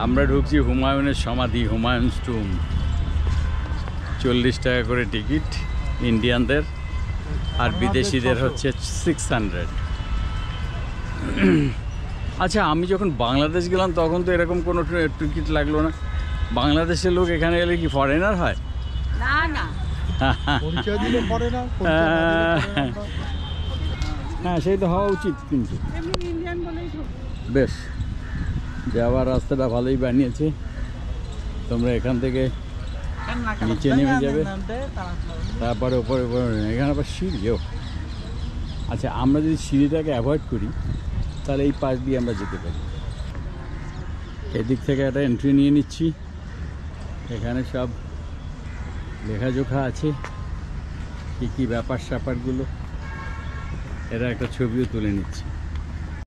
আমরা ঢুকছি হুমায়ুনের সমাধি, হুমায়ুনস টুম। 40 টাকা করে টিকিট ইন্ডিয়ানদের, আর বিদেশিদের হচ্ছে 600। আচ্ছা, আমি যখন বাংলাদেশ গেলাম তখন তো এরকম কোনো টিকিট লাগলো না। বাংলাদেশের লোক এখানে এলে কি ফরেনার হয়? না না, হ্যাঁ, সেই তো হওয়া উচিত। কিন্তু বেশ, যাওয়ার রাস্তাটা ভালোই বানিয়েছে। তোমরা এখান থেকে নিচে নেমে যাবে, তারপরে ওপরে এখানে আবার সিঁড়িও। আচ্ছা, আমরা যদি সিঁড়িটাকে অ্যাভয়েড করি তাহলে এই পাশ দিয়ে আমরা যেতে পারি। এদিক থেকে একটা এন্ট্রি নিয়ে নিচ্ছি। এখানে সব লেখাজোখা আছে, কী কী ব্যাপার স্যাপারগুলো। এরা একটা ছবিও তুলে নিচ্ছে।